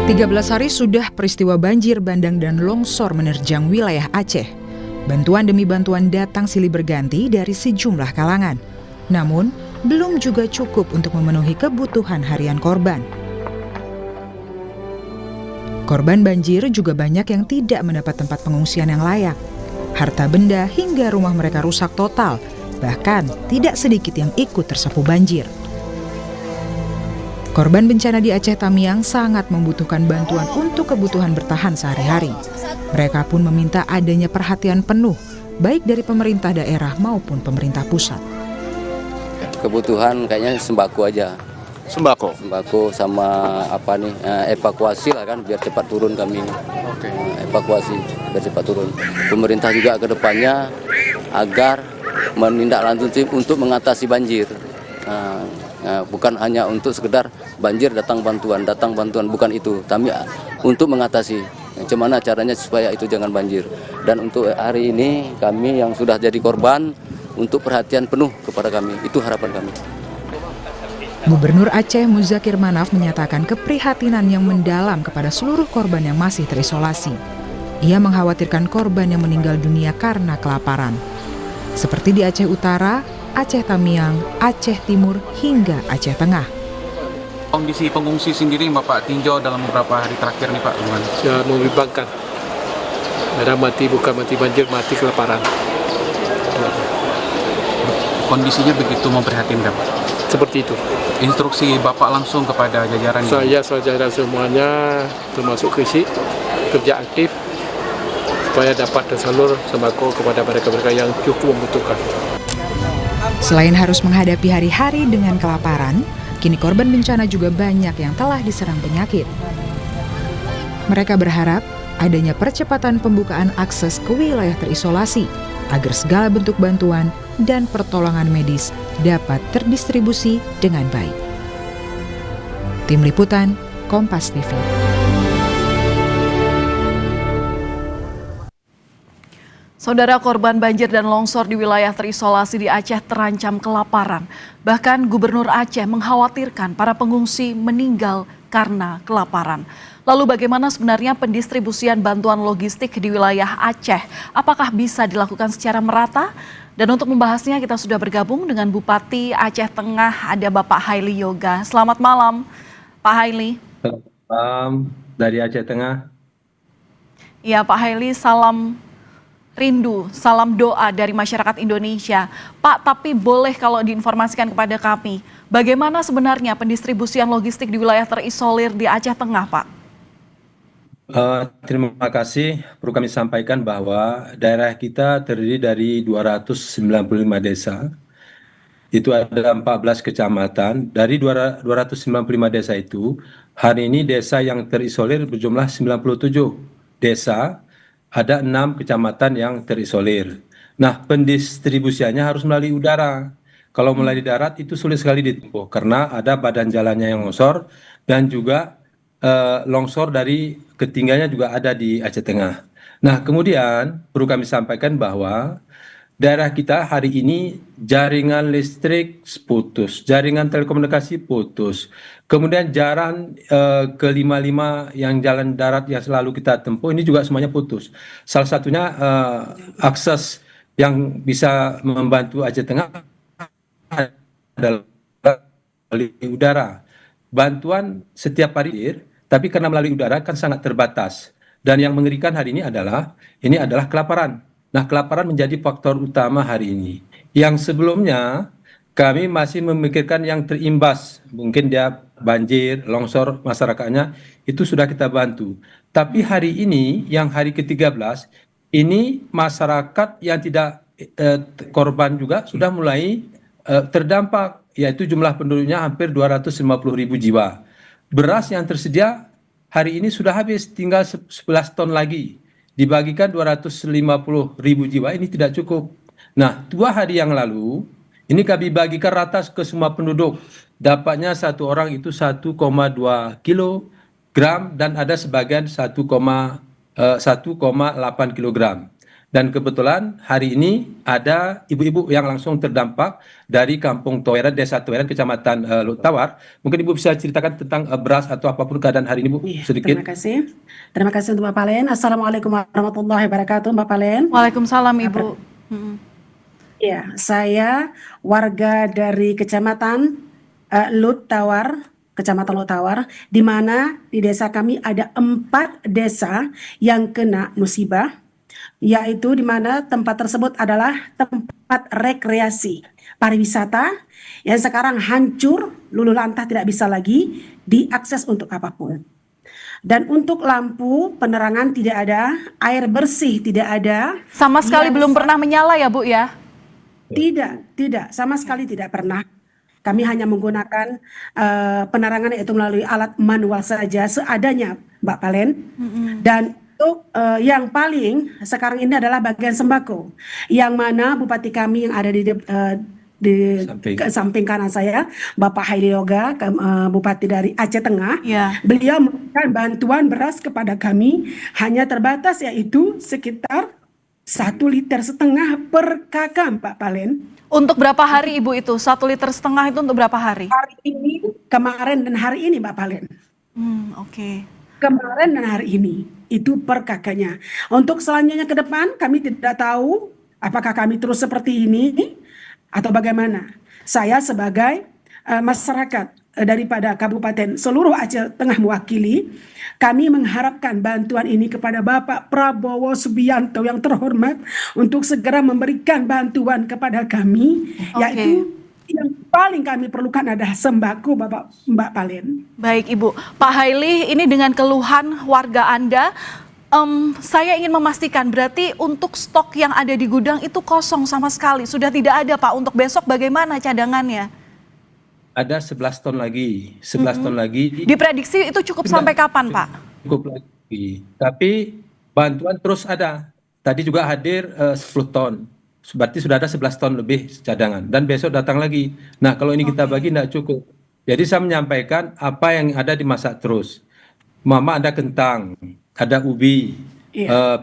13 hari sudah peristiwa banjir bandang dan longsor menerjang wilayah Aceh. Bantuan demi bantuan datang silih berganti dari sejumlah kalangan. Namun, belum juga cukup untuk memenuhi kebutuhan harian korban. Korban banjir juga banyak yang tidak mendapat tempat pengungsian yang layak. Harta benda hingga rumah mereka rusak total, bahkan tidak sedikit yang ikut tersapu banjir. Korban bencana di Aceh Tamiang sangat membutuhkan bantuan untuk kebutuhan bertahan sehari-hari. Mereka pun meminta adanya perhatian penuh, baik dari pemerintah daerah maupun pemerintah pusat. Kebutuhan kayaknya sembako aja. Sembako? Sembako sama evakuasi lah kan, biar cepat turun kami. Oke. Evakuasi, biar cepat turun. Pemerintah juga ke depannya agar menindaklanjuti untuk mengatasi banjir. Bukan hanya untuk sekedar banjir datang bantuan, bukan itu. Tapi untuk mengatasi, bagaimana caranya supaya itu jangan banjir. Dan untuk hari ini kami yang sudah jadi korban, untuk perhatian penuh kepada kami, itu harapan kami. Gubernur Aceh Muzakir Manaf menyatakan keprihatinan yang mendalam kepada seluruh korban yang masih terisolasi. Ia mengkhawatirkan korban yang meninggal dunia karena kelaparan. Seperti di Aceh Utara, Aceh Tamiang, Aceh Timur, hingga Aceh Tengah. Kondisi pengungsi sendiri Bapak tinjau dalam beberapa hari terakhir nih Pak, gimana? Ya, membimbangkan. Ada mati, bukan mati banjir, mati kelaparan. Kondisinya begitu memprihatinkan Pak? Seperti itu. Instruksi Bapak langsung kepada jajaran? Saya jajaran semuanya, termasuk KISI, kerja aktif, supaya dapat tersalur sembako kepada mereka-mereka yang cukup membutuhkan. Selain harus menghadapi hari-hari dengan kelaparan, kini korban bencana juga banyak yang telah diserang penyakit. Mereka berharap adanya percepatan pembukaan akses ke wilayah terisolasi agar segala bentuk bantuan dan pertolongan medis dapat terdistribusi dengan baik. Tim Liputan, Kompas TV. Saudara, korban banjir dan longsor di wilayah terisolasi di Aceh terancam kelaparan. Bahkan Gubernur Aceh mengkhawatirkan para pengungsi meninggal karena kelaparan. Lalu bagaimana sebenarnya pendistribusian bantuan logistik di wilayah Aceh? Apakah bisa dilakukan secara merata? Dan untuk membahasnya kita sudah bergabung dengan Bupati Aceh Tengah, ada Bapak Haili Yoga. Selamat malam, Pak Haili. Malam dari Aceh Tengah. Ya, Pak Haili, salam rindu, salam doa dari masyarakat Indonesia. Pak, tapi boleh kalau diinformasikan kepada kami, bagaimana sebenarnya pendistribusian logistik di wilayah terisolir di Aceh Tengah, Pak? Terima kasih. Perlu kami sampaikan bahwa daerah kita terdiri dari 295 desa. Itu ada 14 kecamatan. Dari 295 desa itu, hari ini desa yang terisolir berjumlah 97 desa. Ada 6 kecamatan yang terisolir. Nah, pendistribusiannya harus melalui udara. Kalau melalui darat itu sulit sekali ditempuh karena ada badan jalannya yang longsor dan juga longsor dari ketinggiannya juga ada di Aceh Tengah. Nah, kemudian perlu kami sampaikan bahwa daerah kita hari ini jaringan listrik putus, jaringan telekomunikasi putus, kemudian jalan ke-55 yang jalan darat yang selalu kita tempuh ini juga semuanya putus. Salah satunya akses yang bisa membantu Aceh Tengah adalah melalui udara. Bantuan setiap hari, tapi karena melalui udara kan sangat terbatas. Dan yang mengerikan hari ini adalah kelaparan. Nah, kelaparan menjadi faktor utama hari ini. Yang sebelumnya kami masih memikirkan yang terimbas, mungkin dia banjir, longsor masyarakatnya, itu sudah kita bantu. Tapi hari ini, yang hari ke-13, ini masyarakat yang tidak korban juga sudah mulai terdampak, yaitu jumlah penduduknya hampir 250.000 jiwa. Beras yang tersedia hari ini sudah habis, tinggal 11 ton lagi. Dibagikan 250.000 jiwa, ini tidak cukup. Nah, 2 hari yang lalu, ini kami bagikan rata ke semua penduduk. Dapatnya satu orang itu 1,2 kilogram dan ada sebagian 1,8 kilogram. Dan kebetulan hari ini ada ibu-ibu yang langsung terdampak dari Kampung Toweran, Desa Toweran, Kecamatan Lutawar. Mungkin Ibu bisa ceritakan tentang beras atau apapun keadaan hari ini, Bu, Iya, sedikit. terima kasih. Terima kasih untuk Bapak Len. Assalamualaikum warahmatullahi wabarakatuh, Bapak Len. Waalaikumsalam Ibu. Ya, saya warga dari Kecamatan Lutawar, Kecamatan Lutawar, di mana di desa kami ada 4 desa yang kena musibah, yaitu di mana tempat tersebut adalah tempat rekreasi pariwisata yang sekarang hancur, luluh lantah, tidak bisa lagi diakses untuk apapun. Dan untuk lampu penerangan tidak ada, air bersih tidak ada. Sama sekali belum pernah menyala ya Bu ya? Tidak, sama sekali tidak pernah. Kami hanya menggunakan penerangan yaitu melalui alat manual saja seadanya, Mbak Palen. Dan untuk yang paling sekarang ini adalah bagian sembako, yang mana Bupati kami yang ada di samping kanan saya, Bapak Haili Yoga, Bupati dari Aceh Tengah, beliau memberikan bantuan beras kepada kami hanya terbatas, yaitu sekitar 1,5 liter per kakak, Pak Palen. Untuk berapa hari Ibu itu? 1,5 liter itu untuk berapa hari? Hari ini, kemarin dan hari ini, Pak Palen. Oke. Kemarin dan hari ini itu per kakaknya. Untuk selanjutnya ke depan kami tidak tahu apakah kami terus seperti ini atau bagaimana. Saya sebagai masyarakat daripada Kabupaten seluruh Aceh Tengah mewakili, kami mengharapkan bantuan ini kepada Bapak Prabowo Subianto yang terhormat untuk segera memberikan bantuan kepada kami, yaitu yang paling kami perlukan adalah sembako, Mbak Palen. Baik Ibu. Pak Haili, ini dengan keluhan warga Anda, saya ingin memastikan berarti untuk stok yang ada di gudang itu kosong sama sekali, sudah tidak ada Pak. Untuk besok bagaimana cadangannya? Ada 11 ton lagi, 11 ton lagi. Diprediksi itu cukup sampai kapan Pak? Cukup lagi, tapi bantuan terus ada. Tadi juga hadir 10 ton. Berarti sudah ada 11 ton lebih cadangan. Dan besok datang lagi. Nah, kalau ini kita bagi tidak cukup. Jadi saya menyampaikan apa yang ada dimasak terus. Mama ada kentang, ada ubi,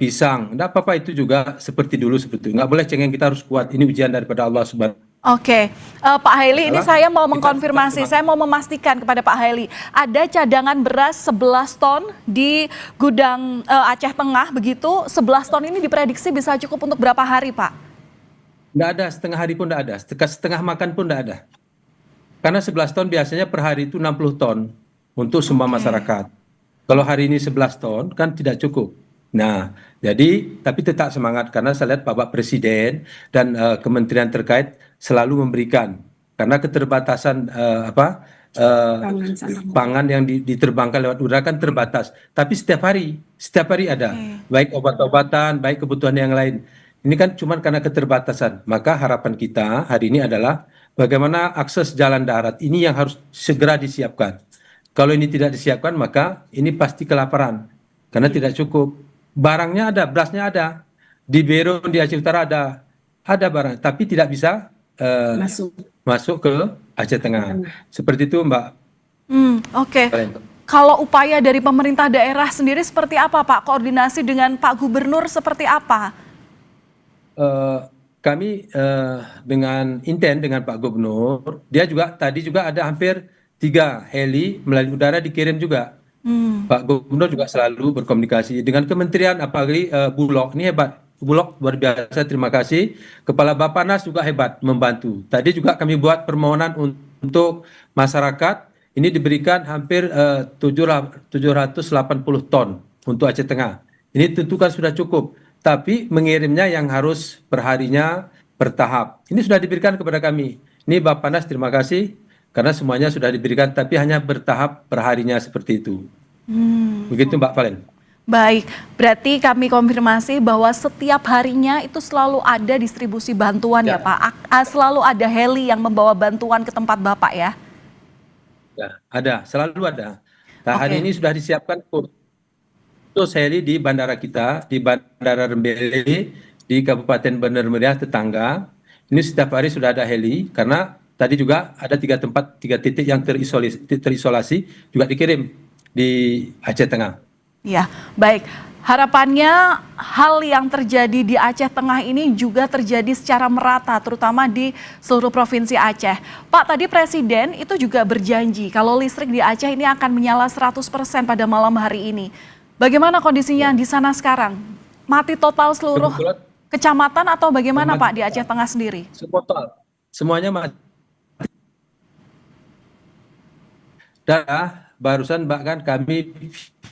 pisang. Tidak apa-apa, itu juga seperti dulu seperti itu. Nggak boleh cengeng, kita harus kuat. Ini ujian daripada Allah Subhanahu. Oke, Pak Haili, ini saya mau mengkonfirmasi, saya mau memastikan kepada Pak Haili, ada cadangan beras 11 ton di gudang Aceh Tengah begitu, 11 ton ini diprediksi bisa cukup untuk berapa hari Pak? Nggak ada, setengah hari pun nggak ada, setengah makan pun nggak ada. Karena 11 ton biasanya per hari itu 60 ton untuk semua masyarakat. Kalau hari ini 11 ton kan tidak cukup. Nah, jadi tapi tetap semangat karena saya lihat Bapak Presiden dan kementerian terkait selalu memberikan, karena keterbatasan pangan yang diterbangkan lewat udara kan terbatas. Tapi setiap hari ada, baik obat-obatan, baik kebutuhan yang lain. Ini kan cuma karena keterbatasan. Maka harapan kita hari ini adalah bagaimana akses jalan darat ini yang harus segera disiapkan. Kalau ini tidak disiapkan maka ini pasti kelaparan karena tidak cukup. Barangnya ada, berasnya ada. Di Bero, di Aceh Utara ada barang, tapi tidak bisa masuk ke Aceh Tengah. Seperti itu, Mbak. Oke. Kalau upaya dari pemerintah daerah sendiri seperti apa, Pak? Koordinasi dengan Pak Gubernur seperti apa? Kami dengan intent dengan Pak Gubernur, dia juga tadi juga ada hampir 3 heli melalui udara dikirim juga. Pak Gubernur juga selalu berkomunikasi dengan kementerian, apalagi Bulog, ini hebat. Bulog luar biasa, terima kasih. Kepala Bappenas juga hebat membantu. Tadi juga kami buat permohonan untuk masyarakat, ini diberikan hampir 780 ton untuk Aceh Tengah. Ini tentu kan sudah cukup. Tapi mengirimnya yang harus perharinya bertahap. Ini sudah diberikan kepada kami. Ini Bappenas terima kasih karena semuanya sudah diberikan, tapi hanya bertahap perharinya seperti itu. Begitu Mbak Palen. Baik, berarti kami konfirmasi bahwa setiap harinya itu selalu ada distribusi bantuan ya Pak. Selalu ada heli yang membawa bantuan ke tempat Bapak ya? Ya, ada, selalu ada. Nah, hari ini sudah disiapkan heli di bandara kita, di Bandara Rembele, di Kabupaten Bener Meriah tetangga. Ini setiap hari sudah ada heli, karena tadi juga ada 3 titik yang terisolasi juga dikirim di Aceh Tengah. Ya, baik. Harapannya hal yang terjadi di Aceh Tengah ini juga terjadi secara merata, terutama di seluruh provinsi Aceh. Pak, tadi Presiden itu juga berjanji kalau listrik di Aceh ini akan menyala 100% pada malam hari ini. Bagaimana kondisinya di sana sekarang? Mati total seluruh kecamatan atau bagaimana Pak di Aceh Tengah sendiri? Total. Semuanya mati. Dan barusan bahkan kami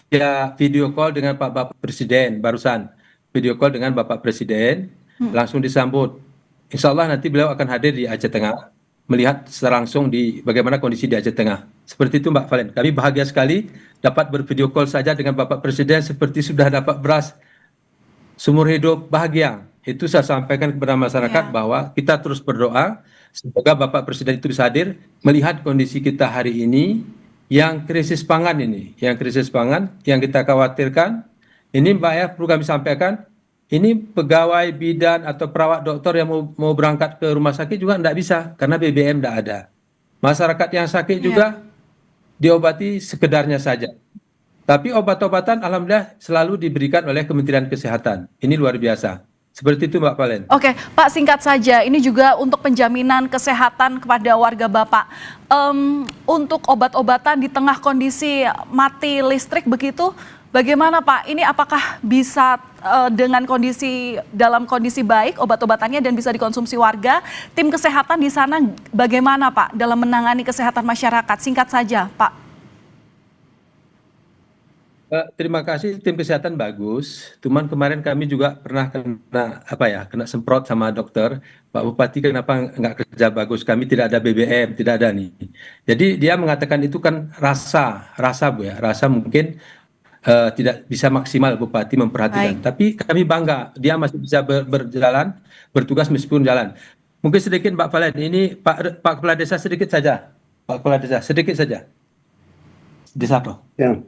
via video call dengan Bapak Presiden, barusan video call dengan Bapak Presiden, langsung disambut. Insya Allah nanti beliau akan hadir di Aceh Tengah, melihat secara langsung di bagaimana kondisi di Aceh Tengah. Seperti itu Mbak Valen, kami bahagia sekali dapat bervideo call saja dengan Bapak Presiden seperti sudah dapat beras seumur hidup bahagia. Itu saya sampaikan kepada masyarakat bahwa kita terus berdoa, semoga Bapak Presiden itu bisa hadir, melihat kondisi kita hari ini, yang krisis pangan ini, yang kita khawatirkan, ini Mbak ya perlu kami sampaikan, ini pegawai bidan atau perawat dokter yang mau berangkat ke rumah sakit juga tidak bisa karena BBM tidak ada. Masyarakat yang sakit juga diobati sekedarnya saja. Tapi obat-obatan alhamdulillah selalu diberikan oleh Kementerian Kesehatan. Ini luar biasa. Seperti itu Mbak Valen. Oke, Pak, singkat saja, ini juga untuk penjaminan kesehatan kepada warga Bapak. Untuk obat-obatan di tengah kondisi mati listrik begitu, bagaimana Pak? Ini apakah bisa dalam kondisi baik obat-obatannya dan bisa dikonsumsi warga? Tim kesehatan di sana bagaimana Pak dalam menangani kesehatan masyarakat? Singkat saja Pak. Terima kasih, tim kesehatan bagus. Cuman kemarin kami juga pernah kena semprot sama dokter. Pak Bupati kenapa nggak kerja bagus? Kami tidak ada BBM, tidak ada nih. Jadi dia mengatakan itu kan rasa Bu ya, rasa mungkin tidak bisa maksimal Bupati memperhatikan. Tapi kami bangga, dia masih bisa berjalan, bertugas meskipun jalan. Mungkin sedikit Mbak Valen, ini Pak Kepala Desa sedikit saja. Pak Kepala Desa sedikit saja. Desa apa? Ya.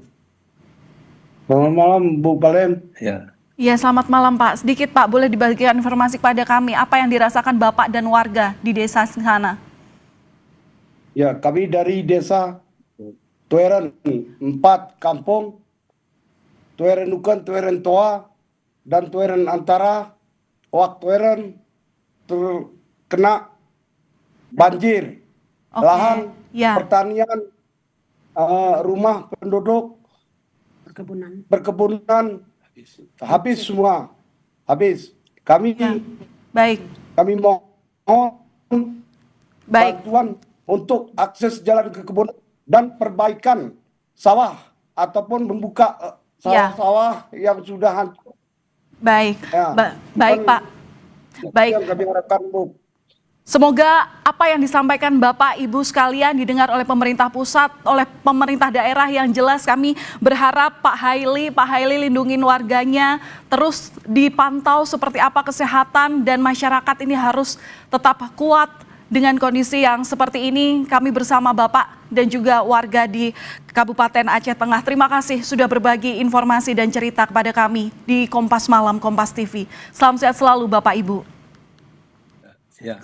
Selamat malam Bu Valen. Ya. Iya, selamat malam Pak. Sedikit Pak, boleh dibagikan informasi kepada kami apa yang dirasakan Bapak dan warga di desa sana? Ya, kami dari desa Tueren 4 kampung, Tueren Nukan, Tueren Toa, dan Tueren Antara, Wak Tueren terkena banjir, lahan, pertanian, rumah penduduk, perkebunan habis semua, habis. Kami mohon bantuan untuk akses jalan ke kebun dan perbaikan sawah ataupun membuka sawah-sawah yang sudah hancur. Baik, baik Pak. Baik. Yang kami harapkan Bu. Semoga apa yang disampaikan Bapak Ibu sekalian didengar oleh pemerintah pusat, oleh pemerintah daerah. Yang jelas kami berharap Pak Haili lindungin warganya, terus dipantau seperti apa kesehatan, dan masyarakat ini harus tetap kuat dengan kondisi yang seperti ini. Kami bersama Bapak dan juga warga di Kabupaten Aceh Tengah. Terima kasih sudah berbagi informasi dan cerita kepada kami di Kompas Malam, Kompas TV. Salam sehat selalu Bapak Ibu. Ya.